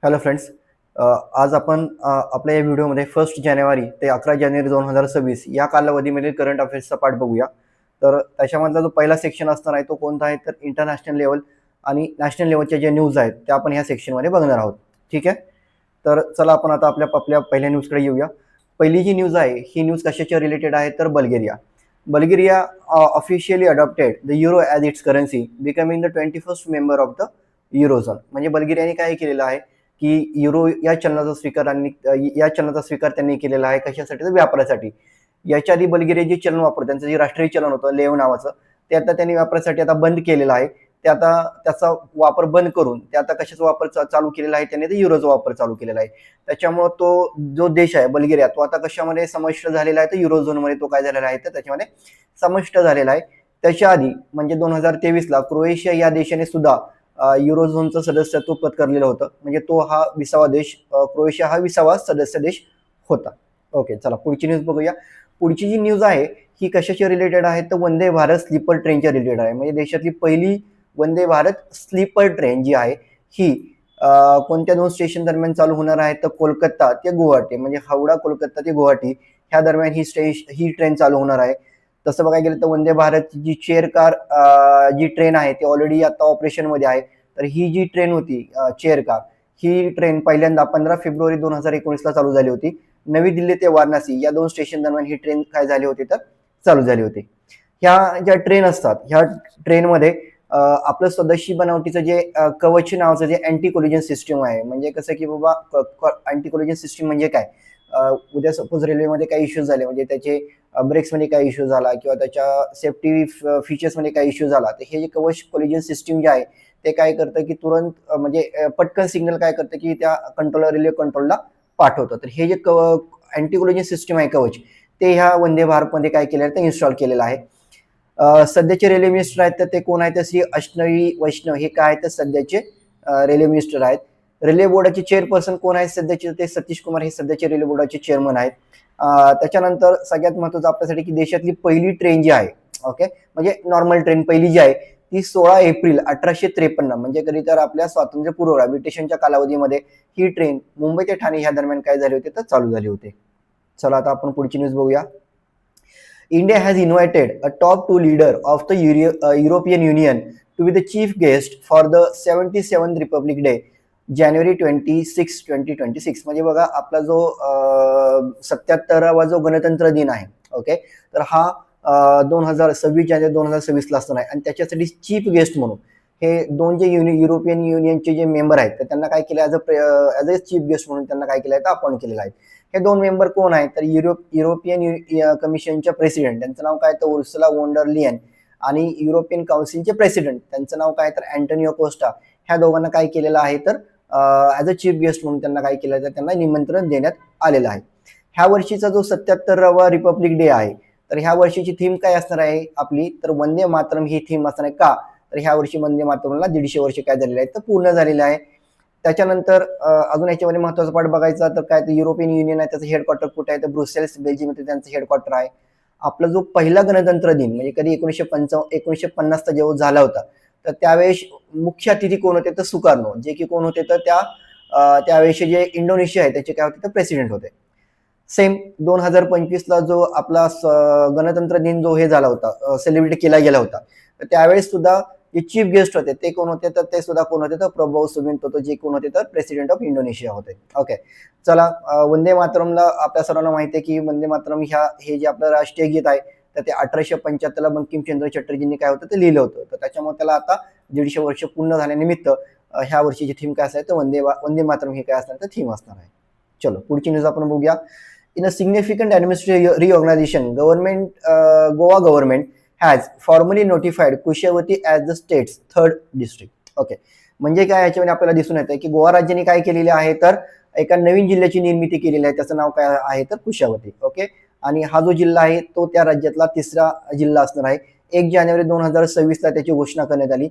Hello friends. आज आपण आपल्या या व्हिडिओमध्ये 1 जानेवारी ते 11 जानेवारी 2026 या कालावधीमधील करंट अफेअर्सचा पाठ बघूया. तर त्याच्यामधला जो पहिला सेक्शन असणार आहे तो कोणता आहे, तर इंटरनॅशनल लेवल आणि नॅशनल लेवलच्या जे न्यूज आहेत त्या आपण ह्या सेक्शनमध्ये बघणार आहोत. ठीक आहे. तर चला आपण आता आपल्या आपल्या पहिल्या न्यूजकडे येऊया. पहिली जी न्यूज आहे ही न्यूज कशाच्या रिलेटेड आहे, तर Bulgaria officially adopted the euro as its currency, becoming the 21st member of the eurozone. म्हणजे बल्गेरियाने काय केलेलं आहे की युरो या चलनाचा स्वीकार त्यांनी केलेला आहे. कशासाठी, तर व्यापारासाठी. याच्या आधी बल्गेरिया जे चलन वापरत, त्यांचं जे राष्ट्रीय चलन होतं लेव नावाचं, ते आता त्यांनी वापरासाठी आता बंद केलेलं आहे. ते आता त्याचा वापर बंद करून ते आता कशाचा वापर चालू केलेला आहे, त्यांनी ते युरोचा वापर चालू केलेला आहे. त्याच्यामुळे तो जो देश आहे बल्गेरिया, तो आता कशामध्ये समाविष्ट झालेला आहे, तर युरो झोनमध्ये तो काय झालेला आहे, तर त्याच्यामध्ये समाविष्ट झालेला आहे. त्याच्या आधी म्हणजे 2023ला क्रोएशिया या देशाने सुद्धा युरोझोनचं सदस्यत्व पत्करलेलं होतं. म्हणजे तो हा 20वा देश, क्रोएशिया हा 20वा सदस्य देश होता. ओके, चला पुढची न्यूज बघूया. पुढची जी न्यूज आहे ही कशाशी रिलेटेड आहे, तर वंदे भारत स्लीपर ट्रेनच्या रिलेटेड आहे. म्हणजे देशातली पहिली वंदे भारत स्लीपर ट्रेन जी आहे ही कोणत्या 2 स्टेशन दरम्यान चालू होणार आहे, तर कोलकाता ते गुवाहाटी, म्हणजे हावडा कोलकाता ते गुवाहाटी ह्या दरम्यान ही ट्रेन चालू होणार आहे. तसं बघायला गेलं तर वंदे भारत जी चेअर कार जी ट्रेन आहे ती ऑलरेडी आता ऑपरेशनमध्ये आहे. तर ही जी ट्रेन होती चेअर कार, ही ट्रेन पहिल्यांदा 15 फेब्रुवारी 2019ला चालू झाली होती. नवी दिल्ली ते वाराणसी या 2 स्टेशन दरम्यान ही ट्रेन काय झाली होती, तर चालू झाली होती. ह्या ज्या ट्रेन असतात ह्या ट्रेनमध्ये आपलं स्वदेशी बनावटीचं जे कवच नावाचं जे अँटी कोलिजन सिस्टीम आहे. म्हणजे कसं की बाबा अँटी कोलिजन सिस्टीम म्हणजे काय, उद्या सपोज रेल्वेमध्ये काही इश्यूज झाले, म्हणजे त्याचे ब्रेक्समध्ये काही इश्यू झाला किंवा त्याच्या सेफ्टी फीचर्समध्ये काही इश्यू झाला, तर हे जे कवच कोलिजन सिस्टीम जे आहे ते काय करतं की तुरंत म्हणजे पटकन सिग्नल काय करतं की त्या कंट्रोलर रेल्वे कंट्रोलला पाठवतं. तर हे जे अँटी कोलिजन सिस्टीम आहे कवच, ते ह्या वंदे भारतमध्ये काय केलं आहे, ते इन्स्टॉल केलेलं आहे. सध्याचे रेल्वे मिनिस्टर आहेत तर ते कोण आहेत, तर श्री अश्विनी वैष्णव हे काय आहेत, तर सध्याचे रेल्वे मिनिस्टर आहेत. रेल्वे बोर्डाचे चेअरपर्सन कोण आहेत सध्याचे, ते सतीश कुमार हे सध्याचे रेल्वे बोर्डाचे चेअरमन आहेत. त्याच्यानंतर सगळ्यात महत्त्वाचं आपल्यासाठी की देशातली पहिली ट्रेन जी आहे, ओके, म्हणजे नॉर्मल ट्रेन पहिली जी आहे ती 16 एप्रिल 1853, म्हणजे कधी तर आपल्या स्वातंत्र्यपूर्व ब्रिटिशांच्या कालावधीमध्ये ही ट्रेन मुंबई ते ठाणे ह्या दरम्यान काय झाली होती, तर चालू झाली होती. चला आता आपण पुढची न्यूज बघूया. India has invited a top two leader of the European Union to be the chief guest for the 77th Republic Day, January 26, 2026. म्हणजे बघा आपला जो 77वा जो गणतंत्र दिन आहे, ओके, तर हा 2026 जानेवारी 2026ला असणार आहे. आणि त्याच्यासाठी चीफ गेस्ट म्हणून हे दोन जे युरोपियन युनियनचे जे मेंबर आहेत, तर त्यांना काय केलं, ॲज अ चीफ गेस्ट म्हणून त्यांना काय केलं आहे, तर अपॉइंट केलेलं आहे. हे 2 मेंबर कोण आहेत, तर युरोपियन कमिशनच्या प्रेसिडेंट त्यांचं नाव काय, तर उर्सुला वॉन डर लियन, आणि युरोपियन काउन्सिलचे प्रेसिडेंट त्यांचं नाव काय, तर अँटोनिओ कोस्टा. ह्या दोघांना काय केलेलं आहे, तर ॲज अ चीफ गेस्ट म्हणून त्यांना काय केलं, तर त्यांना निमंत्रण देण्यात आलेलं आहे. ह्या वर्षीचा जो 77वा रिपब्लिक डे आहे, तर ह्या वर्षीची थीम काय असणार आहे आपली, तर वंदे मातरम ही थीम असणार आहे. का, तर ह्या वर्षी वंदे मातरमला 150 वर्ष काय झालेले आहेत, तर पूर्ण झालेले आहे. त्याच्यानंतर अजून याच्यामध्ये महत्त्वाचा पाठ बघायचा तर काय, तर युरोपियन युनियन आहे त्याचं हेडक्वार्टर कुठे आहे, तर ब्रुसेल्स बेल्जियम मध्ये त्यांचं हेडक्वार्टर आहे. आपला जो पहिला गणतंत्र दिन म्हणजे कधी 1950चा जेव्हा झाला होता, तर त्यावेळेस मुख्य अतिथी कोण होते, तर सुकार्नो, जे की कोण होते, तर त्यावेळेस जे इंडोनेशिया आहे त्याचे काय होते, तर प्रेसिडेंट होते. सेम 2025ला जो आपला गणतंत्र दिन जो हे झाला होता, सेलिब्रेट केला गेला होता, तर त्यावेळेस सुद्धा जे चीफ गेस्ट होते ते कोण होते, तर ते सुद्धा कोण होते, तर प्रभो सुबिंतो, जे कोण होते, तर प्रेसिडेंट ऑफ इंडोनेशिया होते. ओके, चला वंदे मातरमला आपल्या सर्वांना माहिती आहे की वंदे मातरम हे जे आपलं राष्ट्रीय गीत आहे, तर ते 1875ला बंकिमचंद्र चटर्जींनी काय होतं, ते लिहिलं होतं. तर त्याच्यामुळे त्याला आता 150 वर्ष पूर्ण झाल्यानिमित्त ह्या वर्षीची थीम काय असणार, तर वंदे मातरम हे काय असणार, तर थीम असणार आहे. चलो पुढची न्यूज आपण बघूया. In a significant administrative reorganization, Goa government has formally notified Kushavati as the state's third district. Okay, म्हणजे काय, याच्यामध्ये आपल्याला दिसून येतं की गोवा राज्याने काय केलेले आहे, तर एका नवीन जिल्ह्याची निर्मिती केलेली आहे. त्याचं नाव काय आहे, तर कुशावती. ओके, आणि हा जो जिल्हा आहे तो त्या राज्यातला 3रा जिल्हा असणार आहे. 1 जानेवारी 2026ला त्याची घोषणा करण्यात आली.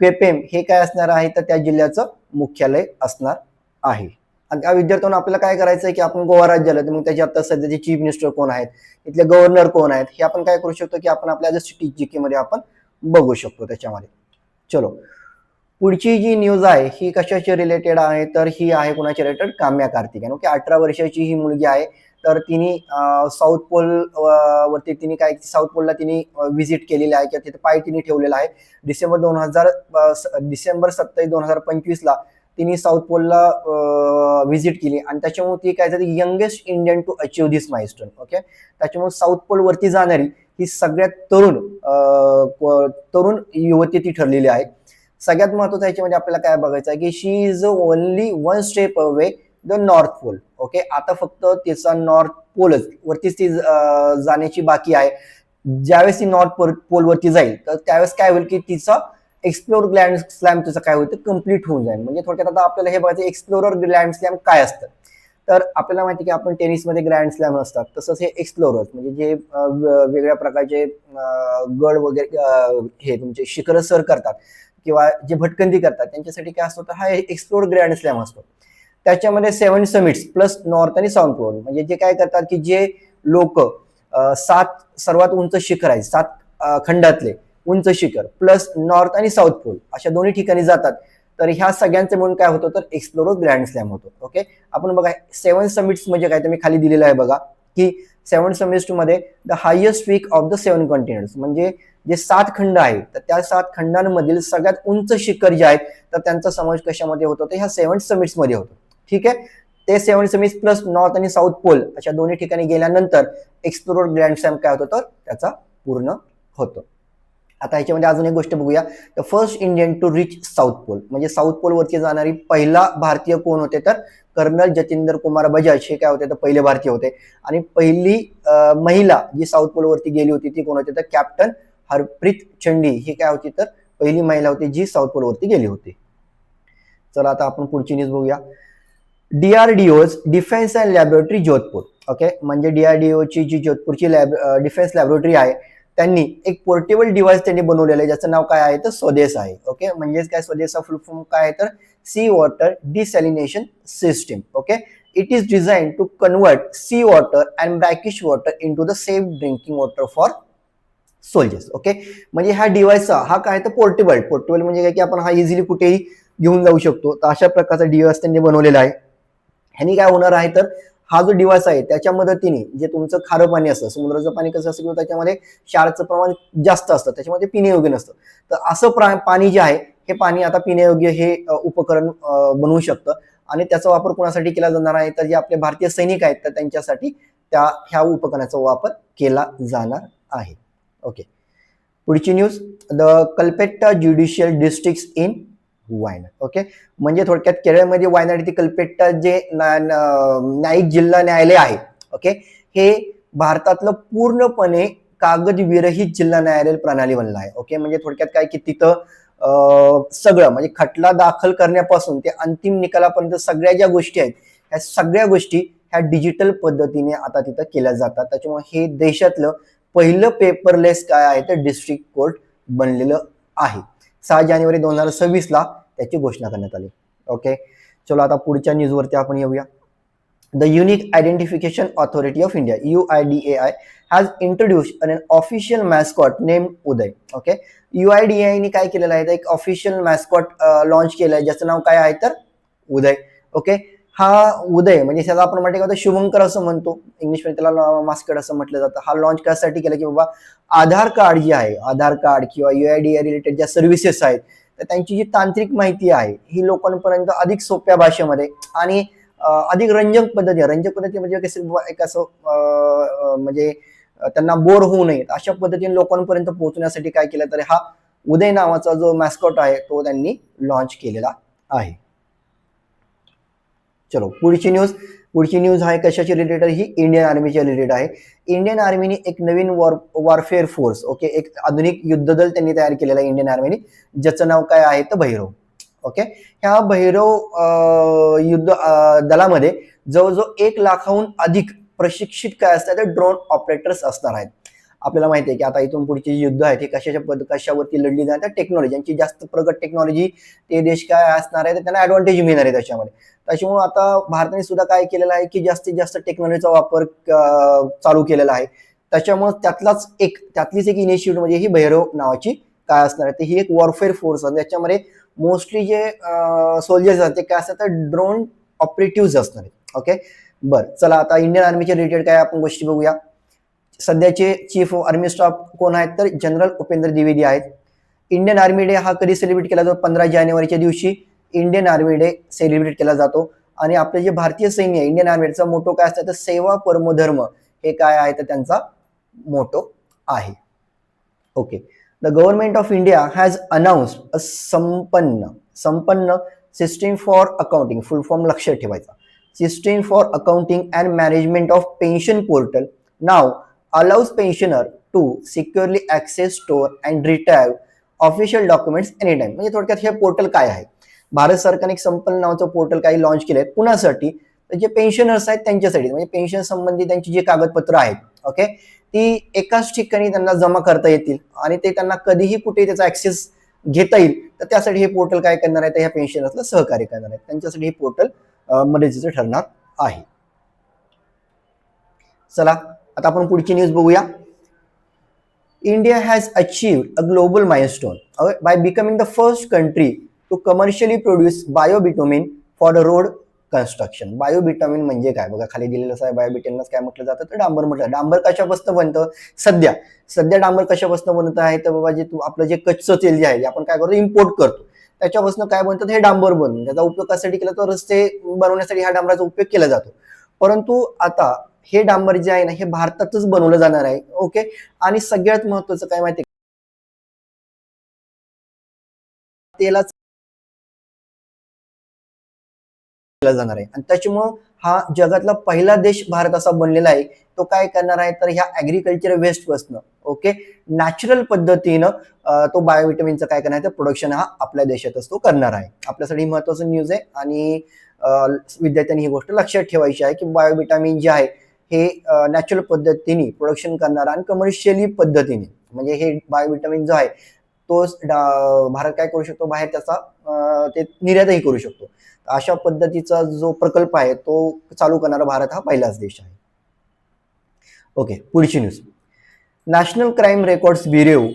क्वेपेम हे काय असणार आहे, तर त्या जिल्ह्याचं मुख्यालय असणार आहे. त्या विद्यार्थ्यांना आपल्याला काय करायचं आहे की आपण गोवा राज्याला, तर मग त्याचे आता सध्याचे चीफ मिनिस्टर कोण आहेत, इथले गव्हर्नर कोण आहेत, हे आपण काय करू शकतो की आपण आपल्या सिटी जीके मध्ये आपण बघू शकतो त्याच्यामध्ये. चलो पुढची जी न्यूज आहे ही कशाची रिलेटेड आहे, तर ही आहे कुणाची रिलेटेड, काम्या कार्तिकेयन. ओके, 18 वर्षाची ही मुलगी आहे. तर तिने साऊथ पोल वरती तिने काय, साऊथ पोलला तिने व्हिजिट केलेली आहे किंवा तिथे पाय तिने ठेवलेला आहे. डिसेंबर 27, 2025ला तिने साऊथ पोलला व्हिजिट केली आणि त्याच्यामुळे ती काय झाली, youngest Indian to achieve this milestone. Okay, त्याच्यामुळे साऊथ पोल वरती जाणारी ही सगळ्यात तरुण युवती ती ठरलेली आहे. सगळ्यात महत्वाचं याच्यामध्ये आपल्याला काय बघायचं आहे की she is only one step away the north pole. Okay, आता फक्त तिचा नॉर्थ पोलच वरतीच ती जाण्याची बाकी आहे. ज्यावेळेस ती नॉर्थ पोल वरती जाईल तर त्यावेळेस काय होईल की तिचा एक्सप्लोर ग्रँड स्लॅम तिचं काय होतं, कम्प्लीट होऊन जाईल. म्हणजे थोडक्यात आता आपल्याला हे बघायचं एक्सप्लोरर ग्रँड स्लॅम काय असतं. तर आपल्याला माहिती की आपण टेनिसमध्ये ग्रँड स्लॅम असतात, तसंच हे एक्सप्लोरर म्हणजे जे वेगवेगळ्या प्रकारचे गड वगैरे हे तुमचे शिखर सर करतात किंवा जे भटकंती करतात त्यांच्यासाठी काय असतो, तर हा एक्सप्लोर ग्रँड स्लॅम असतो. त्याच्यामध्ये 7 समिट्स प्लस नॉर्थ आणि साऊथ पोल, म्हणजे जे काय करतात की जे लोक 7 सर्वात उंच शिखर आहेत, 7 खंडातले उंच शिखर प्लस नॉर्थ आणि साऊथ पोल अशा दोन्ही ठिकाणी जातात. तर ह्या सगळ्यांचे म्हणून काय होतं, तर एक्सप्लोर ग्रँड स्लॅम होतो. ओके, आपण बघा 7 समिट्स म्हणजे काय, तर मी खाली दिलेलं आहे बघा की 7 समिट्स मध्ये the highest peak of the 7 continents, म्हणजे जे 7 खंड आहेत तर त्या 7 खंडांमधील सगळ्यात उंच शिखर जे आहेत तर त्यांचा समावेश कशामध्ये होतो, तर ह्या 7 समिट्स मध्ये होतो. ठीक आहे, ते 7 समिट्स प्लस नॉर्थ आणि साऊथ पोल अशा दोन्ही ठिकाणी गेल्यानंतर एक्सप्लोर ग्रँड स्लॅम काय होतो, तर त्याचा पूर्ण होतो. आता ह्याच्यामध्ये अजून एक गोष्ट बघूया, the first Indian to reach South Pole, म्हणजे साऊथ पोल वरती जाणारी पहिला भारतीय कोण होते, तर कर्नल जतिंदर कुमार बजाज हे काय होते, तर पहिले भारतीय होते. आणि पहिली महिला जी साऊथ पोल वरती गेली होती ती कोण होती, तर कॅप्टन हरप्रीत चंडी ही काय होती, तर पहिली महिला होती जी साऊथ पोल वरती गेली होती. चला आता आपण पुढची न्यूज बघूया. DRDO defence and laboratory Jodhpur. Okay, म्हणजे DRDO ची जी जोधपूरची डिफेन्स लॅबोरेटरी आहे त्यांनी एक पोर्टेबल डिव्हाइस त्यांनी बनवलेलं आहे ज्याचं नाव काय आहे, तर स्वदेश आहे. ओके, म्हणजेच काय, स्वदेशचा फुल फॉर्म काय आहे, तर sea water desalination system. Okay, it is design to convert sea water and brackish water into the safe drinking water for soldiers. Okay, म्हणजे ह्या डिव्हाइसचा हा काय, तर पोर्टेबल म्हणजे काय की आपण हा इझिली कुठेही घेऊन जाऊ शकतो. तर अशा प्रकारचा डिव्हाइस त्यांनी बनवलेला आहे. ह्यानी काय होणार आहे, तर हा जो डिव्हाइस आहे त्याच्या मदतीने जे तुमचं खारं पाणी असतं, समुद्राचं पाणी कसं असतं, त्याच्यामध्ये क्षाराचं प्रमाण जास्त असतं, त्याच्यामध्ये पिण्यायोग्य नसतं. तर असं पाणी जे आहे हे पाणी आता पिण्यायोग्य हे उपकरण बनवू शकतं. आणि त्याचा वापर कोणासाठी केला जाणार आहे, तर जे आपले भारतीय सैनिक आहेत तर त्यांच्यासाठी ह्या उपकरणाचा वापर केला जाणार आहे. ओके, पुढची news, the Kalpetta judicial district in Wayanad. Okay, म्हणजे थोडक्यात केरळमध्ये वायनाड येथे कल्पेट्टा जे न्यायिक जिल्हा न्यायालय आहे, ओके, हे भारतातलं पूर्णपणे कागद विरहित जिल्हा न्यायालय प्रणाली बनलं आहे. ओके, म्हणजे थोडक्यात काय की तिथं सगळं म्हणजे खटला दाखल करण्यापासून ते अंतिम निकालापर्यंत सगळ्या ज्या गोष्टी आहेत ह्या सगळ्या गोष्टी ह्या डिजिटल पद्धतीने आता तिथं केल्या जातात. त्याच्यामुळे हे देशातलं पहिलं पेपरलेस काय आहे, तर डिस्ट्रिक्ट कोर्ट बनलेलं आहे. 6 जानेवारी 2026ला त्याची घोषणा करण्यात आली. ओके, चलो आता पुढच्या न्यूजवरती आपण येऊया. The unique identification authority of India UIDAI has introduced an official mascot name Uday. Okay, UIDAI ने काय केलेलं आहे, एक ऑफिशियल मॅस्कॉट लॉन्च केलं आहे ज्याचं नाव काय आहे, तर उदय. ओके, हा उदय म्हणजे त्याला आपण म्हणतो शुभंकर असं म्हणतो, इंग्लिशमध्ये त्याला मास्कट असं म्हटलं जातं. हा लॉन्च कशासाठी केला की बाबा आधार कार्ड जे आहे, आधार कार्ड किंवा UIDAI रिलेटेड ज्या सर्व्हिसेस आहेत तर त्यांची जी तांत्रिक माहिती आहे ही लोकांपर्यंत अधिक सोप्या भाषेमध्ये आणि अधिक रंजक पद्धती म्हणजे एक असं म्हणजे त्यांना बोर होऊ नये अशा पद्धतीने लोकांपर्यंत पोहोचण्यासाठी काय केलं, तर हा उदय नावाचा जो मॅस्कॉट आहे तो त्यांनी लॉन्च केलेला आहे. चलो पुढची न्यूज आहे कशाची रिलेटेड, ही इंडियन आर्मीच्या रिलेटेड आहे. इंडियन आर्मीने एक नवीन वॉरफेअर फोर्स, ओके, एक आधुनिक युद्ध दल त्यांनी तयार केलेला आहे इंडियन आर्मीने, ज्याचं नाव काय आहे, तर भैरव. ओके, ह्या भैरव युद्ध दलामध्ये जवळजवळ 1 लाखाहून अधिक प्रशिक्षित काय असतात, तर ड्रोन ऑपरेटर्स असणार आहेत. आपल्याला माहिती आहे की आता इथून पुढची युद्ध आहेत हे कशावरती लढली जातात, टेक्नॉलॉजी, यांची जास्त प्रगत टेक्नॉलॉजी ते देश काय असणार आहे, तर त्यांना ऍडव्हान्टेज मिळणार आहे त्याच्यामध्ये. त्याच्यामुळे आता भारताने सुद्धा काय केलेलं आहे की जास्तीत जास्त टेक्नॉलॉजीचा वापर चालू केलेला आहे. त्याच्यामुळे त्यातलीच एक इनिशिएटिव्ह म्हणजे ही भैरव नावाची काय असणार आहे, ही एक वॉरफेअर फोर्स आहे. त्याच्यामध्ये मोस्टली जे सोल्जर्स असतात ते काय असतात तर ड्रोन ऑपरेटिव्ह असणार आहेत. ओके, बरं चला आता इंडियन आर्मीचे रिलेटेड काय आपण गोष्टी बघूया. सध्याचे चीफ ऑफ आर्मी स्टाफ कोण आहेत तर जनरल उपेंद्र द्विवेदी आहेत. इंडियन आर्मी डे हा कधी सेलिब्रेट केला जातो? 15 जानेवारीच्या दिवशी इंडियन आर्मी डे सेलिब्रेट केला जातो. आणि आपले जे भारतीय सैन्य आहे इंडियन आर्मीचा मोटो काय असतं तर सेवा परमो धर्म, हे काय आहे तर त्यांचा मोटो आहे. Okay, the government of India has announced a Sampann system for accounting, full form लक्षात ठेवायचा, system for accounting and management of pension portal नाव allows pensioner to securely access, store and retrieve official documents any time. म्हणजे थोडक्यात हे portal काय आहे, भारत सरकारने एक संपन्न नावाचं पोर्टल काही लॉन्च केलंय कुणासाठी तर जे पेन्शनर्स आहेत त्यांच्यासाठी, म्हणजे पेन्शन संबंधी त्यांची जी कागदपत्र आहेत ओके ती एकाच ठिकाणी त्यांना जमा करता येतील आणि ते त्यांना कधीही कुठे त्याचा ऍक्सेस घेता येईल. तर त्यासाठी हे पोर्टल काय करणार आहे तर ह्या पेन्शनर्सला सहकार्य करणार आहे, त्यांच्यासाठी हे पोर्टल मदतीचं ठरणार आहे. चला आता आपण पुढची न्यूज बघूया. India has achieved a global milestone by becoming the first country to commercially produce biobitumen for the road construction. बायोबिटामिन म्हणजे काय बघा खाली दिलेलं आहे, बायोबिटामिन काय म्हटलं जातं तर डांबर म्हटलं. डांबर कशापासून बनतं? सध्या डांबर कशापासून बनत आहे तर बाबा जे आपलं जे कच्चं तेल जे आहे आपण काय करतो इम्पोर्ट करतो त्याच्यापासून काय बनतं हे डांबर बनून त्याचा उपयोग कशासाठी केला तर रस्ते बनवण्यासाठी हा डांबराचा उपयोग केला जातो. परंतु आता हे डांबर जे आहे ना हे भारतातच बनवलं जाणार आहे. ओके, आणि सगळ्यात महत्वाचं काय माहिती तेलाच केला जाणार आहे आणि त्याच्यामुळे हा जगातला पहिला देश भारत असा बनलेला आहे तो काय करणार आहे तर ह्या ऍग्रिकल्चर वेस्ट पासून ओके नॅचरल पद्धतीनं तो बायोविटामिनचं काय करणार आहे तर प्रोडक्शन हा आपल्या देशातच तो करणार आहे. आपल्यासाठी महत्वाचं न्यूज आहे आणि विद्यार्थ्यांनी ही गोष्ट लक्षात ठेवायची आहे की बायोविटामिन जे आहे हे नॅचरल पद्धतीने प्रोडक्शन करणार आणि कमर्शियली पद्धतीने म्हणजे हे बायोविटामिन जो आहे तो भारत काय करू शकतो बाहेर त्याचा ते निर्यातही करू शकतो. अशा पद्धतीचा जो प्रकल्प आहे तो चालू करणारा भारत हा पहिलाच देश आहे. ओके, पुढची news. National crime records bureau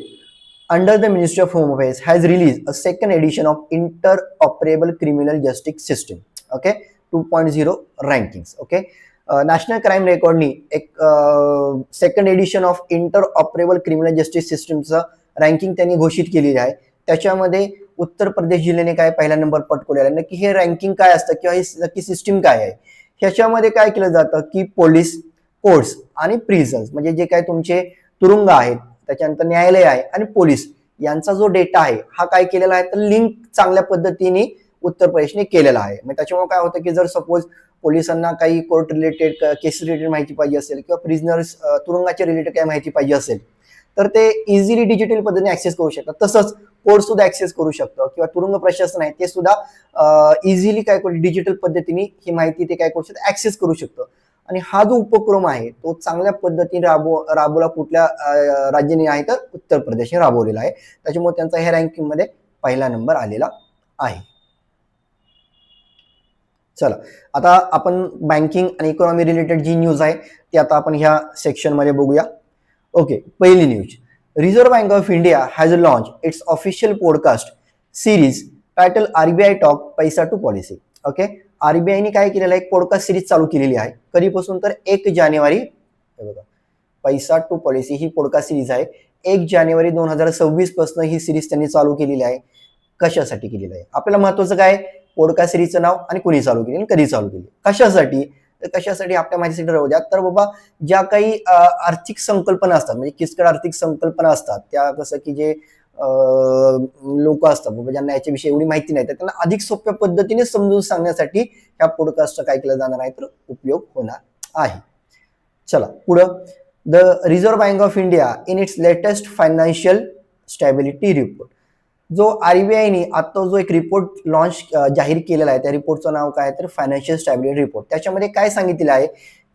under the ministry of home affairs has release a second edition of interoperable criminal justice system okay 2.0 rankings. Okay, national crime रेकॉर्डनी एक second edition of interoperable criminal justice सिस्टमचं ranking त्यांनी घोषित केलेली आहे. त्याच्यामध्ये उत्तर प्रदेश जिल्ह्याने काय पहिला नंबर पटकवलेला आहे. नक्की हे रँकिंग काय असतं किंवा ही नक्की सिस्टीम काय आहे ह्याच्यामध्ये काय केलं जातं की पोलीस, कोर्ट्स आणि प्रिझन्स म्हणजे जे काय तुमचे तुरुंग आहेत त्याच्यानंतर न्यायालय आहे आणि पोलीस यांचा जो डेटा आहे हा काय केलेला आहे तर लिंक चांगल्या पद्धतीने उत्तर प्रदेशने केलेला आहे. म्हणजे त्याच्यामुळे काय होतं की जर सपोज पोलिसांना काही कोर्ट रिलेटेड केस रिलेटेड माहिती पाहिजे असेल किंवा प्रिझनर्स तुरुंगाच्या रिलेटेड काही माहिती पाहिजे असेल तर ते इझिली डिजिटल पद्धतीने ऍक्सेस करू शकतात. तसंच कोर्ट सुद्धा ऍक्सेस करू शकतं किंवा तुरुंग प्रशासन आहे ते सुद्धा इझिली काय करू डिजिटल पद्धतीने ही माहिती ते काय करू शकतं ऍक्सेस करू शकतं. आणि हा जो उपक्रम आहे तो चांगल्या पद्धतीने राबवला कुठल्या राज्याने आहे तर उत्तर प्रदेशने राबवलेला आहे. त्याच्यामुळे त्यांचा ह्या रँकिंग मध्ये पहिला नंबर आलेला आहे. चला आता आपण बँकिंग आणि इकॉनॉमी रिलेटेड जी न्यूज आहे ती आता आपण ह्या सेक्शन मध्ये बघूया. ओके, पहिली news. Reserve bank of India has launch its official podcast series title RBI talk पैसा टू पॉलिसी. ओके, आरबीआयने काय केलेलं आहे एक पॉडकास्ट सिरीज चालू केलेली आहे. कधीपासून तर 1 जानेवारी बघा पैसा टू पॉलिसी ही पॉडकास्ट सिरीज आहे. 1 जानेवारी 2026 पासून ही सिरीज त्यांनी चालू केलेली आहे. कशासाठी केलेली आहे आपल्याला महत्वाचं काय पॉडकास्ट सिरीजचं नाव आणि कोणी चालू केली आणि कधी चालू केली कशासाठी तर कशासाठी आपल्या माहितीसाठी राहू द्या. तर बाबा ज्या काही आर्थिक संकल्पना असतात म्हणजे किचकट आर्थिक संकल्पना असतात त्या कसं की जे लोक असतात बाबा ज्यांना याच्याविषयी एवढी माहिती नाही तर त्यांना अधिक सोप्या पद्धतीने समजून सांगण्यासाठी ह्या पॉडकास्टचा काय केलं जाणार आहे तर उपयोग होणार आहे. चला पुढं. The reserve bank of India in its latest financial stability report जो आरबीआयने आता जो एक रिपोर्ट लॉन्च जाहीर केलेला आहे त्या रिपोर्टचं नाव काय तर फायनान्शियल स्टॅबिलिटी रिपोर्ट. त्याच्यामध्ये काय सांगितलेलं आहे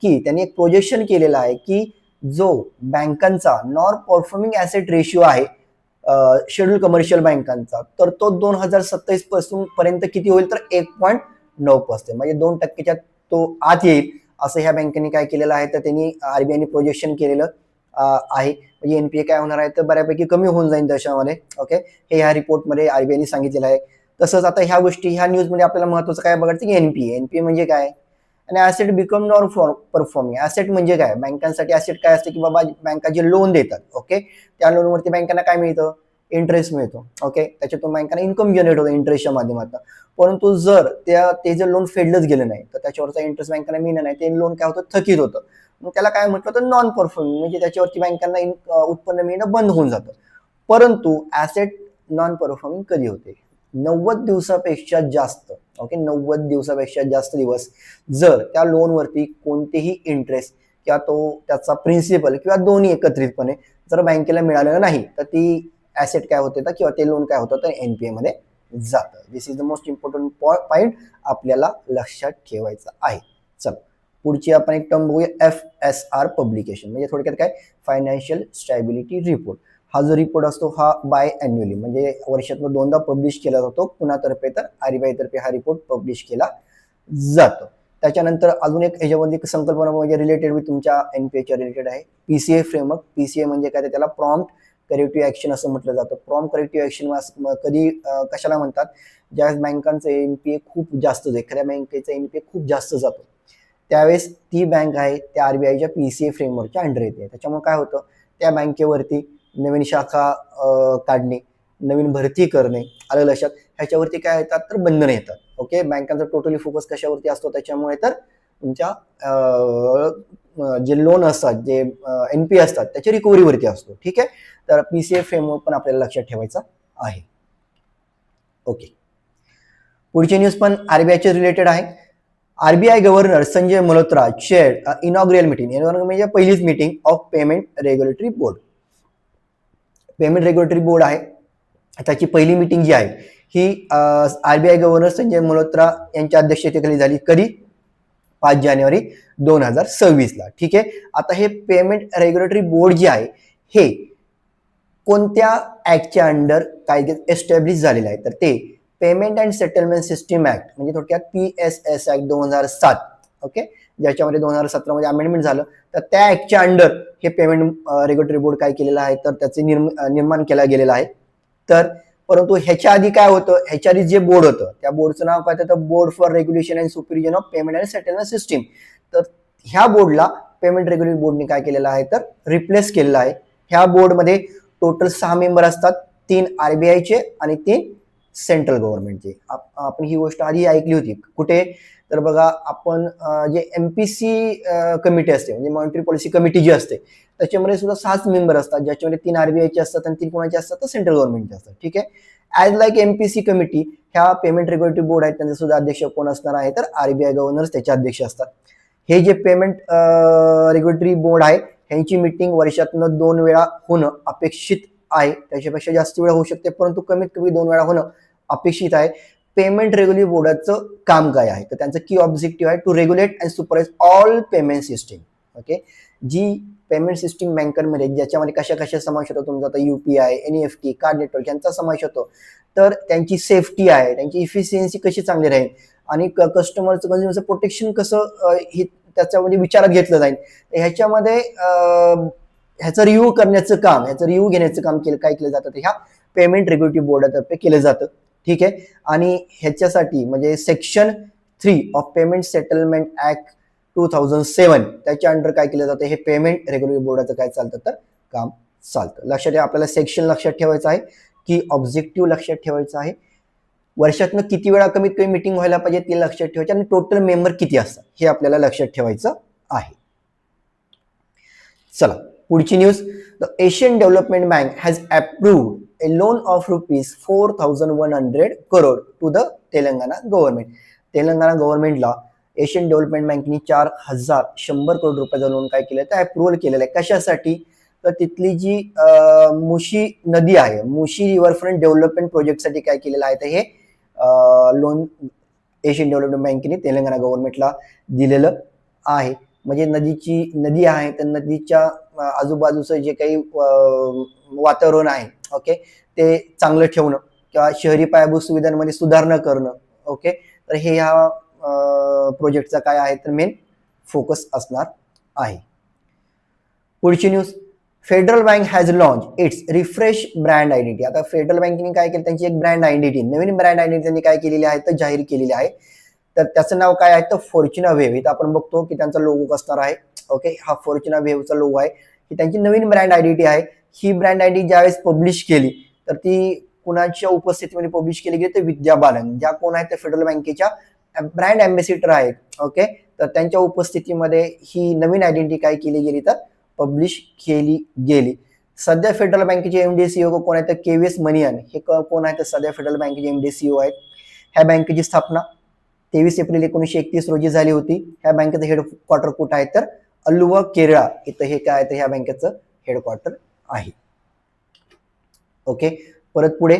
की त्यांनी एक प्रोजेक्शन केलेलं आहे की जो बँकांचा नॉन परफॉर्मिंग ऍसेट रेशिओ आहे शेड्यूल कमर्शियल बँकांचा तर तो 2027 पासून पर्यंत किती होईल तर 1.9% म्हणजे 2% तो आत येईल असं ह्या बँकेने काय केलेलं आहे तर त्यांनी आरबीआयने प्रोजेक्शन केलेलं आहे. म्हणजे एनपीए काय होणार आहे तर बऱ्यापैकी कमी होऊन जाईल देशामध्ये. ओके, हे ह्या रिपोर्टमध्ये आरबीआयने सांगितलेलं आहे. तसंच आता ह्या गोष्टी ह्या न्यूजमध्ये आपल्याला महत्वाचं काय बघायचं की एनपीए म्हणजे काय, आणि asset become non performing. Asset म्हणजे काय, बँकांसाठी ऍसेट काय असते की बाबा बँका जे लोन देतात, ओके, त्या लोनवरती बँकांना काय मिळतं, इंटरेस्ट मिळतो, ओके, त्याच्यातून बँकांना इन्कम जनरेट होतं इंटरेस्टच्या माध्यमातून. परंतु जर ते जर लोन फेडलंच गेलं नाही तर त्याच्यावरचा इंटरेस्ट बँकांना मिळणार नाही, ते लोन काय होतं, थकीत होतं. मग त्याला काय म्हटलं तर नॉन परफॉर्मिंग, म्हणजे त्याच्यावरती बँकांना उत्पन्न मिळणं बंद होऊन जातं. परंतु ऍसेट नॉन परफॉर्मिंग कधी होते, 90 दिवसापेक्षा जास्त, ओके, 90 दिवसापेक्षा जास्त दिवस जर त्या लोनवरती कोणतेही इंटरेस्ट किंवा तो त्याचा प्रिन्सिपल किंवा दोन्ही एकत्रितपणे जर बँकेला मिळालेलं नाही तर ती ऍसेट काय होते तर किंवा ते लोन काय होतं तर एनपीए मध्ये जातं. This is the most important point आपल्याला लक्षात ठेवायचा आहे. चल पुढची आपण एक टर्म बघूया, FSR पब्लिकेशन, म्हणजे थोडक्यात काय, फायनान्शियल स्टॅबिलिटी रिपोर्ट. हा जो रिपोर्ट असतो हा बाय अॅन्युअली म्हणजे वर्षातून दोनदा पब्लिश केला जातो, कुणातर्फे तर RBI तर्फे हा रिपोर्ट पब्लिश केला जातो. त्याच्यानंतर अजून एक ह्याच्यामध्ये संकल्पना म्हणजे रिलेटेड विथ तुमच्या एनपीएच्या रिलेटेड आहे पीसीए फ्रेमवर्क. पीसीए म्हणजे काय, त्याला प्रॉम्प्ट करेक्टिव्ह ऍक्शन असं म्हटलं जातं. प्रॉम्प्ट करेक्टिव्ह ऍक्शन कधी कशाला म्हणतात, ज्यावेळेस बँकांचं एनपीए खूप जास्त, एखाद्या बँकेचा एनपीए खूप जास्त जातो त्यावेळेस ती बँक आहे त्या आरबीआयच्या पीसीए फ्रेमवर्कच्या अंडर येते. त्याच्यामुळे काय होतं, त्या बँकेवरती नवीन शाखा काढणे, नवीन भरती करणे, आलं लक्षात, ह्याच्यावरती काय येतात तर बंधनं येतात. ओके, बँकांचा टोटली फोकस कशावरती असतो, त्याच्यामुळे तर तुमच्या जे लोन असतात, जे एनपीए असतात त्याच्या रिकव्हरीवरती असतो. ठीक आहे, तर पीसीए फ्रेमवर्क पण आपल्याला लक्षात ठेवायचा आहे. ओके, पुढची न्यूज पण आरबीआयच्या रिलेटेड आहे. RBI governor Sanjay Malhotra chaired inaugural meeting, म्हणजे पहिलीच meeting of payment regulatory board. Payment regulatory board आहे त्याची पहिली मीटिंग जी आहे ही आरबीआय गव्हर्नर संजय मल्होत्रा यांच्या अध्यक्षतेखाली झाली. कधी, 5 जानेवारी 2026 ला. ठीक आहे, आता हे पेमेंट रेग्युलेटरी बोर्ड जे आहे हे कोणत्या ऍक्टच्या अंडर काय एस्टॅब्लिश झालेलं आहे तर ते payment and settlement system act, म्हणजे थोडक्यात PSS ऍक्ट 2007, ओके, ज्याच्यामध्ये 2017 मध्ये अमेंडमेंट झालं. तर त्या ऍक्टच्या अंडर हे पेमेंट रेग्युलेटरी बोर्ड काय केलेलं आहे तर त्याचे निर्माण केला गेलेला आहे. तर परंतु ह्याच्या आधी काय होतं, ह्याच्या आधी जे बोर्ड होतं त्या बोर्डचं नाव काय होतं, board for regulation and supervision of payment and settlement system. तर ह्या बोर्डला पेमेंट रेग्युलेटरी बोर्डने काय केलेलं आहे तर रिप्लेस केलेलं आहे. ह्या बोर्डमध्ये टोटल 6 मेंबर असतात, 3 आरबीआयचे आणि 3 सेंट्रल गव्हर्नमेंटचे. आपण ही गोष्ट आधी ऐकली होती कुठे तर बघा, आपण जे एमपीसी कमिटी असते म्हणजे मॉनिटरी पॉलिसी कमिटी जी असते त्याच्यामध्ये सुद्धा 6 मेंबर असतात, ज्याच्यामध्ये 3 आरबीआयचे असतात आणि 3 कोणाचे असतात तर सेंट्रल गव्हर्नमेंटचे असतात. ठीक आहे, ऍज लाईक एमपीसी कमिटी ह्या पेमेंट रेग्युलेटरी बोर्ड आहेत त्यांचे सुद्धा अध्यक्ष कोण असणार आहे तर आरबीआय गव्हर्नर्स त्याचे अध्यक्ष असतात. हे जे पेमेंट रेग्युलेटरी बोर्ड आहे ह्यांची मीटिंग वर्षातून 2 वेळा होणं अपेक्षित आहे, त्याच्यापेक्षा जास्त वेळा होऊ शकते परंतु कमीत कमी 2 वेळा होणं अपेक्षित आहे. पेमेंट रेग्युलेटरी बोर्डाचं काम काय आहे तर त्यांचं की ऑब्जेक्टिव्ह आहे to regulate and supervise all payment system. Okay, जी पेमेंट सिस्टीम बँकांमध्ये ज्याच्यामध्ये कशा कशा समावेश होतो तुमचा आता UPI, NEFT, कार्ड नेटवर्क यांचा समावेश होतो, तर त्यांची सेफ्टी आहे, त्यांची इफिशियन्सी कशी चांगली राहील आणि कस्टमरचं कंझ्युमरचं प्रोटेक्शन कसं हे त्याच्यामध्ये विचारात घेतलं जाईल. ह्याच्यामध्ये ह्याचं रिव्ह्यू करण्याचं काम, ह्याचं रिव्ह्यू घेण्याचं काम काय केलं जातं ह्या पेमेंट रेग्युलेटरी बोर्डातर्फे केलं जातं. ठीक आहे, आणि ह्याच्यासाठी म्हणजे section 3 of payment settlement act 2007 त्याच्या अंडर काय केलं जातं, हे पेमेंट रेग्युलेटरी बोर्डाचं काय चालतं तर काम चालतं. लक्षात ठेवा, आपल्याला सेक्शन लक्षात ठेवायचं आहे की ऑब्जेक्टिव्ह लक्षात ठेवायचं आहे, वर्षातनं किती वेळा कमीत कमी मीटिंग व्हायला पाहिजे ते लक्षात ठेवायचं आणि टोटल मेंबर किती असतात हे आपल्याला लक्षात ठेवायचं आहे. चला पुढची news, the Asian development bank has approved a loan of rupees 4,100 crore to the Telangana government. Telangana गव्हर्नमेंटला एशियन डेव्हलपमेंट बँकेने 4,100 करोड रुपयाचं लोन काय केलं तर अप्रूव्हल केलेलं आहे. कशासाठी तर तिथली जी मुशी नदी आहे, मुशी रिव्हरफ्रंट डेव्हलपमेंट प्रोजेक्टसाठी काय केलेलं आहे तर हे लोन एशियन डेव्हलपमेंट बँकेने तेलंगणा गव्हर्नमेंटला दिलेलं आहे. म्हणजे नदी आहे तर नदीच्या आजूबाजूचं जे काही वातावरण आहे, ओके, ते चांगलं ठेवणं किंवा शहरी पायाभूत सुविधांमध्ये सुधारणा करणं. ओके, तर हे ह्या प्रोजेक्टचा काय आहे तर मेन फोकस असणार आहे. पुढची news, federal bank has launch its refresh brand identity. आता फेडरल बँकेने काय केलं, त्यांची एक ब्रँड आयडेंटिटी, नवीन ब्रँड आयडेंटिटी त्यांनी काय केलेली आहे तर जाहीर केलेली आहे. तर त्याचं नाव काय आहे तर फॉर्च्युना वेव्ह. इथं आपण बघतो की त्यांचा लोगो असणार आहे. ओके, हा फॉर्च्युना वेव्हचा लोगो आहे. ही त्यांची नवीन ब्रँड आयडेंटिटी आहे. ही ब्रँड आयडेंटिटी ज्यावेळेस पब्लिश केली तर ती कुणाच्या उपस्थितीमध्ये पब्लिश केली गेली तर विद्या बालन, ज्या कोण आहेत त्या फेडरल बँकेच्या ब्रँड अँबॅसिडर आहेत. ओके, तर त्यांच्या उपस्थितीमध्ये ही नवीन आयडेंटिटी काय केली गेली तर पब्लिश केली गेली. सध्या फेडरल बँकेचे एमडी सीईओ कोण आहेत तर केव्हीएस मनियन. हे कोण आहेत तर सध्या फेडरल बँकेचे एमडी सीईओ आहेत. ह्या बँकेची स्थापना 23 एप्रिल 1931 रोजी झाली होती. ह्या बँकेचं हेडक्वार्टर कुठं आहे तर अल्लुवा केरळा इथं हे काय तर ह्या बँकेचं हेडक्वार्टर आहे. ओके, परत पुढे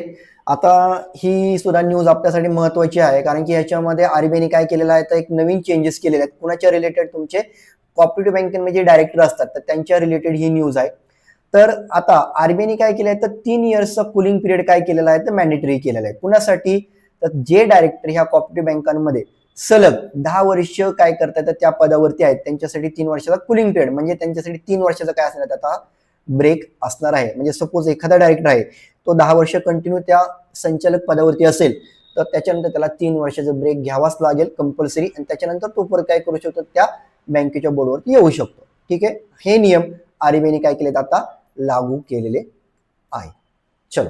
आता ही सुद्धा न्यूज आपल्यासाठी महत्वाची आहे, कारण की ह्याच्यामध्ये आरबीआयने काय केलेलं आहे तर एक नवीन चेंजेस केलेले आहेत. कुणाच्या रिलेटेड, तुमचे कॉपरेटिव्ह बँकेमध्ये जे डायरेक्टर असतात तर त्यांच्या रिलेटेड ही न्यूज आहे. तर आता आरबीआयने काय केलं आहे तर 3 इयर्सचा कुलिंग पिरियड काय केलेला आहे तर मॅन्डेटरी केलेला आहे. कुणासाठी तर जे डायरेक्टर ह्या कॉपरेटिव्ह बँकांमध्ये सलग 10 वर्ष काय करतात तर त्या पदावरती आहेत त्यांच्यासाठी 3 वर्षाचा कुलिंग पिरियड, म्हणजे त्यांच्यासाठी 3 वर्षाचा काय असणार आता ब्रेक असणार आहे. म्हणजे सपोज एखादा डायरेक्टर आहे तो 10 वर्ष कंटिन्यू त्या संचालक पदावरती असेल तर त्याच्यानंतर त्याला 3 वर्षाचा ब्रेक घ्यावाच लागेल कंपल्सरी, आणि त्याच्यानंतर तो परत काय करू शकतो त्या बँकेच्या बोर्डवरती येऊ शकतो. ठीक आहे, हे नियम आरबीआयने काय केलेत आता लागू केलेले आहे. चलो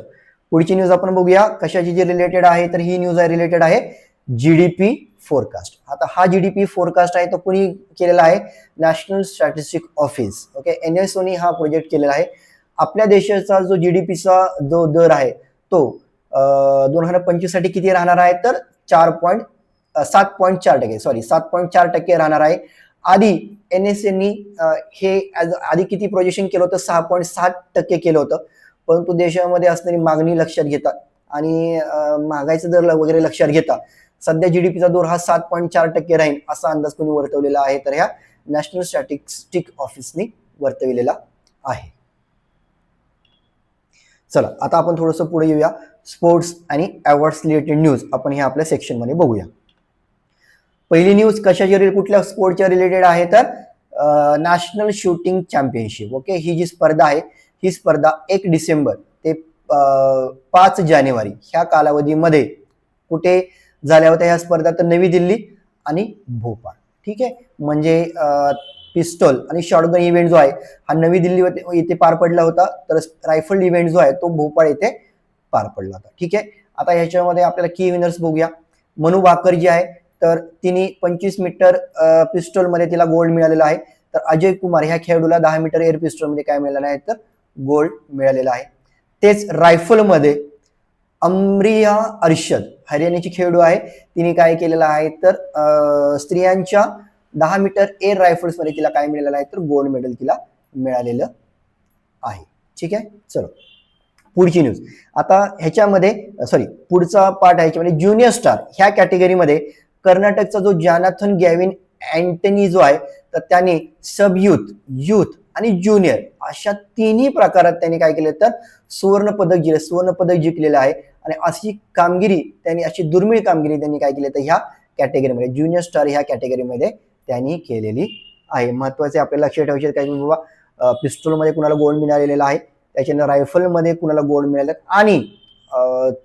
पुढची न्यूज आपण बघूया कशाची जी रिलेटेड आहे. तर ही न्यूज आहे रिलेटेड आहे जीडीपी फोरकास्ट. आता हा जीडीपी फोरकास्ट आहे तो कोणी केलेला आहे, नॅशनल स्टॅटिस्टिक ऑफिस. ओके, एनएसओने हा प्रोजेक्ट केलेला आहे. आपल्या देशाचा जो जीडीपीचा जो दर आहे तो 2025 साठी किती राहणार आहे तर 7.4% राहणार आहे. आधी एनएसएनी हे आधी किती प्रोजेक्शन केलं होतं 6.7% केलं होतं, परंतु देशामध्ये असणारी मागणी लक्षात घेता आणि महागाईचा दर वगैरे लक्षात घेता सध्या जीडीपीचा दर हा 7.4% राहील असा अंदाज कोणी वर्तवलेला आहे तर ह्या नॅशनल स्टॅटिस्टिक ऑफिसने वर्तविलेला आहे. चला आता आपण थोडंसं पुढे येऊया. स्पोर्ट्स आणि अवॉर्ड्स रिलेटेड न्यूज आपण ह्या आपल्या सेक्शन मध्ये बघूया. पहिली न्यूज कशाच्या कुठल्या स्पोर्टच्या रिलेटेड आहे तर नॅशनल शूटिंग चॅम्पियनशिप. ओके, ही जी स्पर्धा आहे ही स्पर्धा 1 डिसेंबर ते 5 जानेवारी ह्या कालावधीमध्ये कुठे झाल्या होत्या ह्या स्पर्धा तर नवी दिल्ली आणि भोपाळ. ठीक आहे, म्हणजे पिस्टल आणि शॉटगन इव्हेंट जो आहे हा नवी दिल्ली येथे पार पडला होता, तर रायफल इव्हेंट जो आहे तो भोपाळ येथे पार पडला होता. ठीक आहे, आता ह्याच्यामध्ये आपल्याला की विनर्स बघूया. मनू भाकर जी आहे तर तिने 25 मीटर पिस्टल मध्ये तिला गोल्ड मिळालेला आहे. तर अजय कुमार ह्या खेळाडूला 10 मीटर एअर पिस्टल मध्ये काय मिळालेलं आहे तर गोल्ड मिळालेला आहे. तेच रायफल मध्ये अमरिया अर्शद हरियाणाची खेळाडू आहे, तिने काय केलेलं आहे तर स्त्रियांच्या 10 मीटर एअर रायफल्स मध्ये तिला काय मिळालेलं आहे तर गोल्ड मेडल तिला मिळालेलं आहे. ठीक आहे, चलो पुढची न्यूज. आता ह्याच्यामध्ये पुढचा पार्ट आहे ह्याच्यामध्ये ज्युनियर स्टार ह्या कॅटेगरीमध्ये कर्नाटकचा जो जॉनाथन गॅविन अँटनी जो आहे तर त्याने सब युथ, युथ आणि ज्युनियर अशा तिन्ही प्रकारात त्यांनी काय केलं तर सुवर्ण पदक जिंकलेलं आहे. आणि अशी कामगिरी त्यांनी, अशी दुर्मिळ कामगिरी त्यांनी काय केली तर ह्या कॅटेगरीमध्ये ज्युनियर स्टार ह्या कॅटेगरीमध्ये त्यांनी केलेली आहे. महत्वाचे आपल्याला लक्षात ठेवायचे काय बाबा, पिस्टॉलमध्ये कुणाला गोल्ड मिळालेला आहे, त्याच्यानंतर रायफलमध्ये कुणाला गोल्ड मिळाले, आणि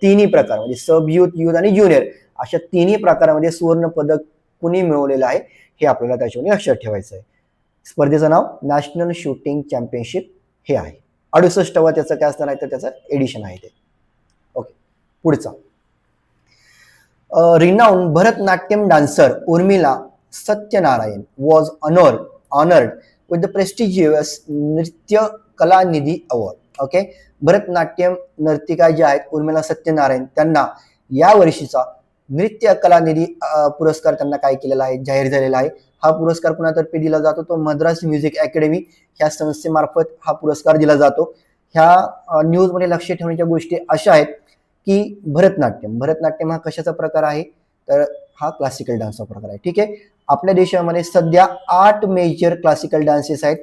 तिन्ही प्रकार म्हणजे सब युथ, युथ आणि ज्युनियर अशा तिन्ही प्रकारामध्ये सुवर्ण पदक कुणी मिळवलेलं आहे हे आपल्याला त्याच्यामध्ये लक्षात ठेवायचं आहे. स्पर्धेचं नाव नॅशनल शूटिंग चॅम्पियनशिप हे आहे. 68वा त्याचं काय असणार आहे तर त्याचं एडिशन आहे ते. ओके, पुढचा renowned Bharatanatyam dancer Urmila Satyanarayan was honoured with the prestigious नृत्य कलानिधी अवॉर्ड. ओके, भरतनाट्यम नर्तिका ज्या आहेत उर्मिला सत्यनारायण त्यांना या वर्षीचा नृत्य कलानिधी पुरस्कार त्यांना काय केलेला आहे जाहीर झालेला आहे. हा पुरस्कार कुणातर्फे दिला जातो तो मद्रास म्युझिक अकॅडमी ह्या संस्थेमार्फत हा पुरस्कार दिला जातो. ह्या न्यूज मध्ये लक्ष ठेवण्याच्या गोष्टी अशा आहेत की भरतनाट्यम हा कशाचा प्रकार आहे तर हा क्लासिकल डान्सचा प्रकार आहे. ठीक आहे, आपल्या देशामध्ये सध्या 8 मेजर क्लासिकल डान्सेस आहेत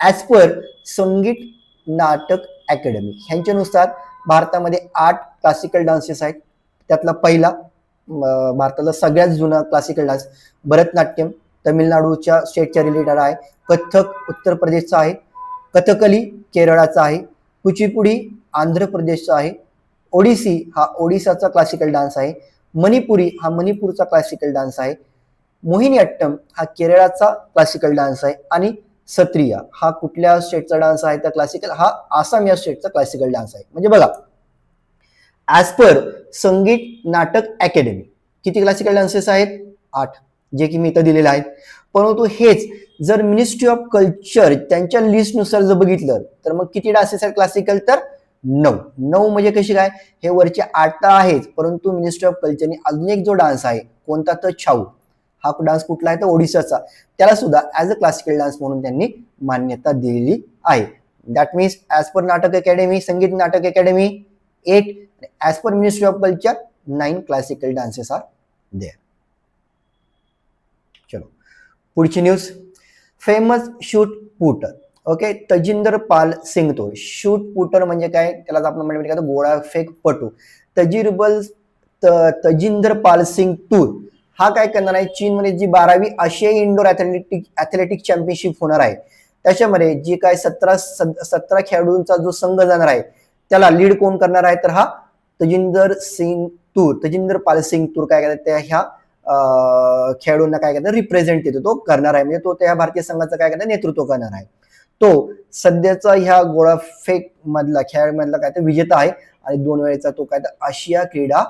ऍज पर संगीत नाटक अकॅडमी. ह्यांच्यानुसार भारतामध्ये 8 क्लासिकल डान्सेस आहेत. त्यातला पहिला भारतातला सगळ्यात जुना क्लासिकल डान्स भरतनाट्यम तमिळनाडूच्या स्टेटच्या रिलेटेड आहे. कथ्थक उत्तर प्रदेशचा आहे. कथकली केरळाचा आहे, कुचिपुडी आंध्र प्रदेशचा आहे, ओडिसी हा ओडिसाचा क्लासिकल डान्स आहे, मणिपुरी हा मणिपूरचा क्लासिकल डान्स आहे, मोहिनीअट्टम हा केरळाचा क्लासिकल डान्स आहे आणि सत्रिया हा कुठल्या स्टेटचा डान्स आहे तर क्लासिकल हा आसाम या स्टेटचा क्लासिकल डान्स आहे. म्हणजे बघा ऍज पर संगीत नाटक अकॅडमी किती क्लासिकल डान्सेस आहेत 8 जे की मी इथं दिलेले आहेत. परंतु हेच जर मिनिस्ट्री ऑफ कल्चर त्यांच्या लिस्टनुसार जर बघितलं तर मग किती डान्सेस आहेत क्लासिकल तर 9 म्हणजे कशी काय हे वरचे 8 तर आहेच परंतु मिनिस्ट्री ऑफ कल्चरने अजून एक जो डान्स आहे कोणता तर छाऊ हा डान्स कुठला आहे तर ओडिसाचा त्याला सुद्धा ऍज अ क्लासिकल डान्स म्हणून त्यांनी मान्यता दिलेली आहे. दॅट मीन्स ऍज पर नाटक academy Sangeet Natak academy 8 as per ministry of culture 9 classical dances are there. चलो पुढची news famous shot putter okay Tajinder Pal Singh Toor shot putter म्हणजे काय त्याला आपण म्हणतो गोळा फेक पटू तजिंदर पाल सिंग तूर हा काय करणार आहे चीनमध्ये जी 12वी आशियाई इंडोर ॲथलेटिक चॅम्पियनशिप होणार आहे त्याच्यामध्ये जी काय 17 खेळाडूंचा जो संघ जाणार आहे त्याला लीड कोण करणार आहे तर हा तजिंदर पाल सिंग तूर काय करतात त्या ह्या खेळाडूंना काय करतात रिप्रेझेंट तो करणार आहे म्हणजे तो त्या भारतीय संघाचं काय करणार नेतृत्व करणार आहे. तो सध्याचा ह्या गोळाफेक मधला खेळामधला काय तर विजेता आहे आणि 2 वेळेचा तो काय तर आशिया क्रीडा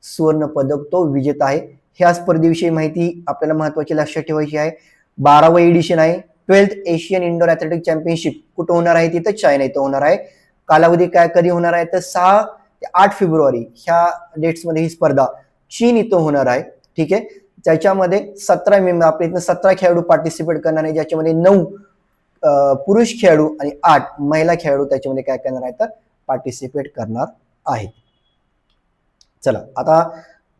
सुवर्ण पदक तो विजेता आहे. ह्या स्पर्धेविषयी माहिती आपल्याला महत्वाची लक्षात ठेवायची आहे. 12वे एडिशन आहे 12th Asian indoor athletic championship कुठं होणार आहे तिथं चायना इथं होणार आहे. कालावधी काय कधी होणार आहे तर 6 ते 8 फेब्रुवारी ह्या डेट्स मध्ये ही स्पर्धा चीन इथं होणार आहे. ठीक आहे त्याच्यामध्ये 17 मेंबर आपल्या इथं 17 खेळाडू पार्टिसिपेट करणार आहे ज्याच्यामध्ये 9 पुरुष खेळाडू आणि 8 महिला खेळाडू त्याच्यामध्ये काय करणार आहे तर पार्टिसिपेट करणार आहे. चला आता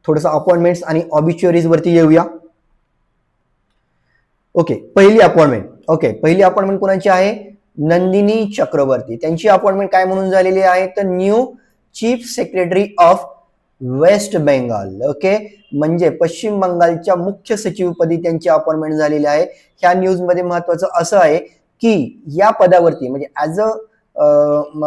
थोडंसं अपॉइंटमेंट्स आणि ऑबिच्युअरीज वरती येऊया. ओके पहिली अपॉइंटमेंट कोणाची आहे नंदिनी चक्रवर्ती त्यांची अपॉइंटमेंट काय म्हणून झालेली आहे तर new chief secretary of West Bengal. Okay म्हणजे पश्चिम बंगालच्या मुख्य सचिवपदी त्यांची अपॉइंटमेंट झालेली आहे. ह्या न्यूज मध्ये महत्वाचं असं आहे की या पदावरती म्हणजे ऍज अ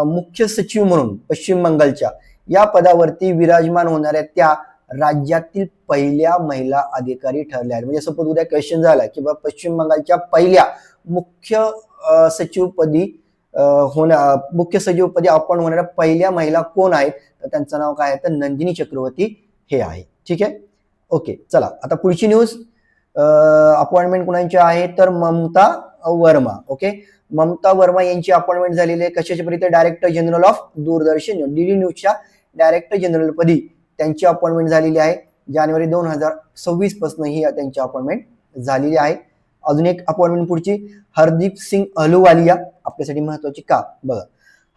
मुख्य सचिव म्हणून पश्चिम बंगालच्या या पदावरती विराजमान होणाऱ्या त्या राज्यातील पहिल्या महिला अधिकारी ठरल्या आहेत. म्हणजे सपोज उद्या क्वेश्चन झाला की बाबा पश्चिम बंगालच्या पहिल्या मुख्य सचिवपदी अपॉइंट होणाऱ्या पहिल्या महिला कोण आहेत तर त्यांचं नाव काय आहे तर नंदिनी चक्रवर्ती हे आहे. ठीक आहे ओके चला आता पुढची न्यूज अपॉइंटमेंट कोणाची आहे तर ममता वर्मा. ओके ममता वर्मा यांची अपॉइंटमेंट झालेली आहे कशाच्या पदी director general of Doordarshan DD न्यूजच्या डायरेक्टर जनरल पदी त्यांची अपॉइंटमेंट झालेली आहे. जानेवारी 2026 पासून ही त्यांची अपॉइंटमेंट झालेली आहे. अजून एक अपॉइंटमेंट पुढची हरदीप सिंग अहलुवालिया आपल्यासाठी महत्वाची का बघा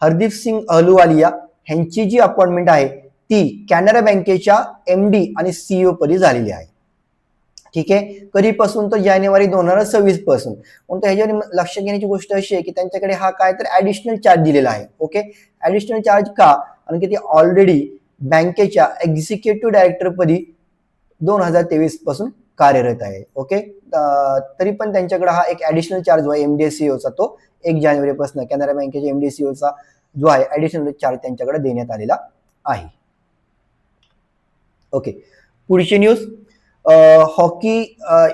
हरदीप सिंग अहलुवालिया ह्यांची जी अपॉइंटमेंट आहे ती कॅनरा बँकेच्या एमडी आणि सीईओ पदी झालेली आहे. ठीक आहे कधीपासून तर जानेवारी 2026 पासून. पण ह्याच्यावर लक्षात घेण्याची गोष्ट अशी आहे की त्यांच्याकडे हा काय तर ऍडिशनल चार्ज दिलेला आहे. ओके ऍडिशनल चार्ज का आणि की ते ऑलरेडी बँकेच्या एक्झिक्युटिव्ह डायरेक्टर पदी 2023 पासून कार्यरत आहे. ओके तरी पण त्यांच्याकडे हा एक ऍडिशनल चार्ज जो आहे एमडीसीओचा तो 1 जानेवारी पासून कॅनरा बँकेच्या एमडीसीओचा जो आहे ऍडिशनल चार्ज त्यांच्याकडे देण्यात आलेला आहे. ओके पुढची news hockey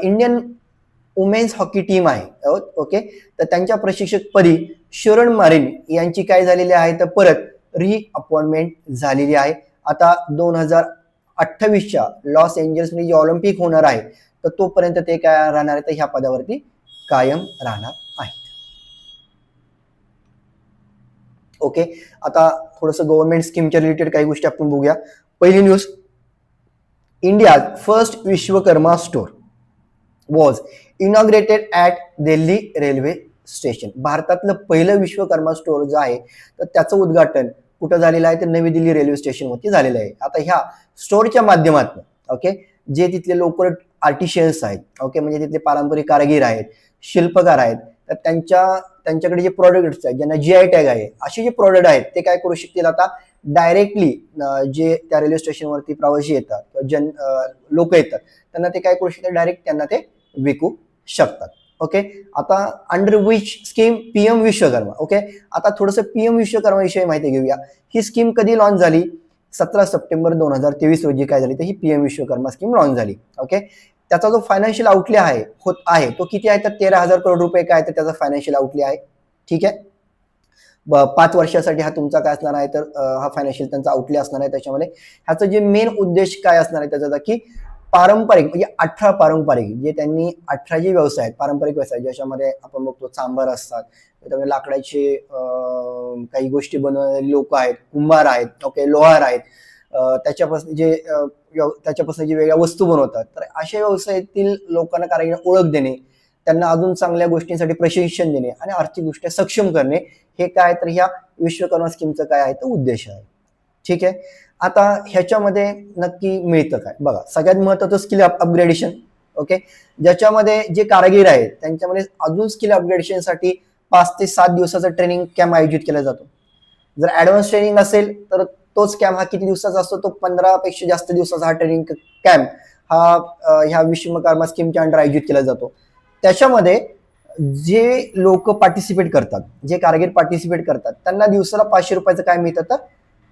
Indian women's hockey team आहे. ओके तर त्यांच्या प्रशिक्षक पदी शरण मारिन यांची काय झालेली आहे तर परत री अपॉइंटमेंट झालेली आहे. आता 2028च्या लॉस एंजल्स मध्ये जे ऑलिम्पिक होणार आहे तर तोपर्यंत ते काय राहणार आहे तर ह्या पदावरती कायम राहणार आहे. ओके आता थोडंसं गव्हर्नमेंट स्कीमच्या रिलेटेड काही गोष्टी आपण बघूया. पहिली news India first Vishwakarma store was inaugurated at Delhi railway station. भारतातलं पहिलं विश्वकर्मा स्टोर जो आहे तर त्याचं उद्घाटन कुठं झालेलं आहे तर नवी दिल्ली रेल्वे स्टेशनवरती झालेलं आहे. आता ह्या स्टोअरच्या माध्यमातून ओके जे तिथले लोकल आर्टिशियन्स आहेत ओके म्हणजे तिथले पारंपरिक कारागीर आहेत शिल्पकार आहेत तर त्यांच्याकडे जे प्रोडक्ट्स आहेत ज्यांना जीआय टॅग आहे असे जे प्रोडक्ट आहेत ते काय करू शकतील आता डायरेक्टली जे त्या रेल्वे स्टेशनवरती प्रवासी येतात लोक येतात त्यांना ते काय करू शकतात डायरेक्ट त्यांना ते विकू शकतात. ओके. आता under which scheme PM Vishwakarma. Okay. आता थोडंसं पीएम विश्वकर्मा विषयी माहिती घेऊया. ही स्कीम कधी लॉन्च झाली? 17 सप्टेंबर 2023 रोजी काय झाली तर ही पीएम विश्वकर्मा स्कीम लॉन्च झाली. ओके. त्याचा जो फायनान्शियल आउटले आहे तो किती आहे तर 13,000 करोड रुपये काय तर त्याचा फायनान्शियल आउटले आहे. ठीक आहे. 5 वर्षासाठी हा तुमचा काय असणार आहे तर हा फायनान्शियल त्यांचा आउटले असणार आहे. त्याच्यामध्ये ह्याचं जे मेन उद्देश काय असणार आहे त्याचा की पारंपरिक म्हणजे 18 पारंपरिक जे त्यांनी 18 जे व्यवसाय आहेत पारंपरिक व्यवसाय ज्याच्यामध्ये आपण बघतो चांभार असतात, त्याच्यामध्ये लाकडाचे काही गोष्टी बनवणारे लोक आहेत, कुंभार आहेत, ओके, लोहार आहेत, त्याच्यापासून जे वेगळ्या वस्तू बनवतात. तर अशा व्यवसायातील लोकांना कारागिर ओळख देणे, त्यांना अजून चांगल्या गोष्टींसाठी प्रशिक्षण देणे आणि आर्थिकदृष्ट्या सक्षम करणे हे काय तर ह्या विश्वकर्मा स्कीमचं काय आहे तर उद्देश आहे. ठीक आहे. आता ह्याच्यामध्ये नक्की मिळतं काय बघा. सगळ्यात महत्त्वाचं स्किल अपग्रेडेशन. ओके. ज्याच्यामध्ये जे कारागीर आहेत त्यांच्यामध्ये अजून स्किल अपग्रेडेशनसाठी 5 ते 7 दिवसाचा ट्रेनिंग कॅम्प आयोजित केला जातो. जर ऍडव्हान्स ट्रेनिंग असेल तर तोच कॅम्प हा किती दिवसाचा असतो तो 15 पेक्षा जास्त दिवसाचा हा ट्रेनिंग कॅम्प हा ह्या विश्वकर्मा स्कीमच्या अंडर आयोजित केला जातो. त्याच्यामध्ये जे लोक पार्टिसिपेट करतात, जे कारागीर पार्टिसिपेट करतात त्यांना दिवसाला 500 रुपयाचं काय मिळतं तर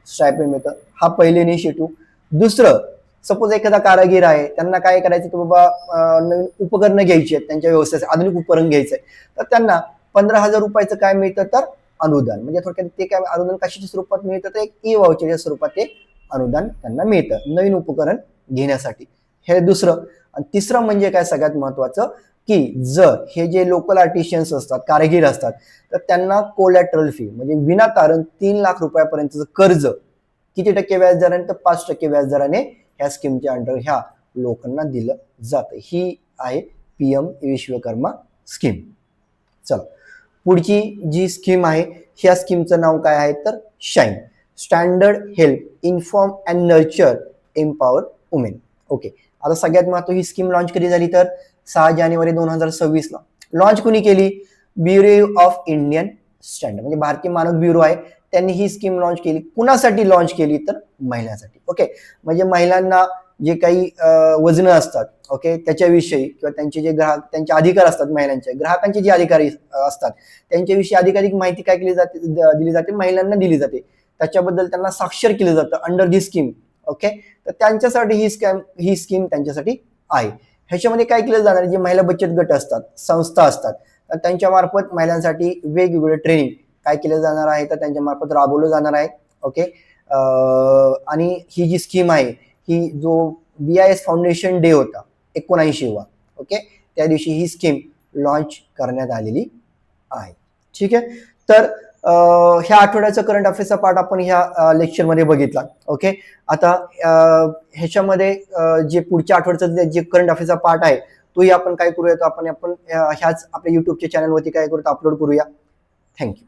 स्टायपेंड मिळतं. हा पहिले इनिशिएटिव्ह. दुसरं, सपोज एखादा कारागीर आहे त्यांना काय करायचं की बाबा नवीन उपकरणं घ्यायची आहेत त्यांच्या व्यवसायाचे आधुनिक उपकरण घ्यायचंय तर त्यांना 15,000 रुपयाचं काय मिळतं तर अनुदान. म्हणजे थोडक्यात ते काय अनुदान कशाच्या स्वरूपात मिळतं तर एक ई वाउचरच्या स्वरूपात ते अनुदान त्यांना मिळतं नवीन उपकरण घेण्यासाठी. हे दुसरं. आणि तिसरं म्हणजे काय सगळ्यात महत्वाचं की जर हे जे लोकल आर्टिशियन्स असतात कारागीर असतात तर त्यांना कोलॅटरल फी म्हणजे विनातारण 3 लाख रुपयापर्यंतचं कर्ज किती टक्के व्याजदराने तर 5% व्याजदराने ह्या स्कीमच्या अंडर ह्या लोकांना दिलं जातं. ही आहे पीएम विश्वकर्मा स्कीम. चला पुढची जी स्कीम आहे ह्या स्कीमचं नाव काय आहे तर shine, standard help inform and nurture empower women. Okay. आता सगळ्यात महत्त्वाची ही स्कीम लॉन्च कधी झाली तर 6 जानेवारी 2026 ला. लॉन्च कुणी केली? ब्युरो ऑफ इंडियन स्टँडर्ड म्हणजे भारतीय मानक ब्युरो आहे त्यांनी ही स्कीम लॉन्च केली. कुणासाठी लॉन्च केली तर महिलांसाठी. ओके. म्हणजे महिलांना जे काही वजनं असतात ओके त्याच्याविषयी किंवा त्यांचे जे ग्राहक त्यांचे अधिकार असतात महिलांचे ग्राहकांचे जे अधिकारी असतात त्यांच्याविषयी अधिकाधिक माहिती काय केली जाते दिली जाते महिलांना दिली जाते. त्याच्याबद्दल त्यांना साक्षर केलं जातं अंडर दी स्कीम. ओके. तर त्यांच्यासाठी ही स्कीम त्यांच्यासाठी आहे. ह्याच्यामध्ये काय केलं जाणार जे महिला बचत गट असतात संस्था असतात तर त्यांच्या मार्फत महिलांसाठी वेगवेगळे ट्रेनिंग काय केलं जाणार आहे तर त्यांच्या मार्फत राबवलं जाणार आहे. ओके. आणि ही जी स्कीम आहे ही जो BIS फाउंडेशन डे होता 79वा ओके त्या दिवशी ही स्कीम लॉन्च करण्यात आलेली आहे. ठीक आहे. तर ह्या आठवड्याचा करंट अफेअर्सचा पार्ट आपण ह्या लेक्चरमध्ये बघितला. ओके. आता ह्याच्यामध्ये जे पुढच्या आठवड्याचा जे करंट अफेअर्सचा पार्ट आहे तोही आपण काय करूया तर आपण ह्याच आपल्या युट्यूबच्या चॅनलवरती काय करू अपलोड करूया. थँक्यू.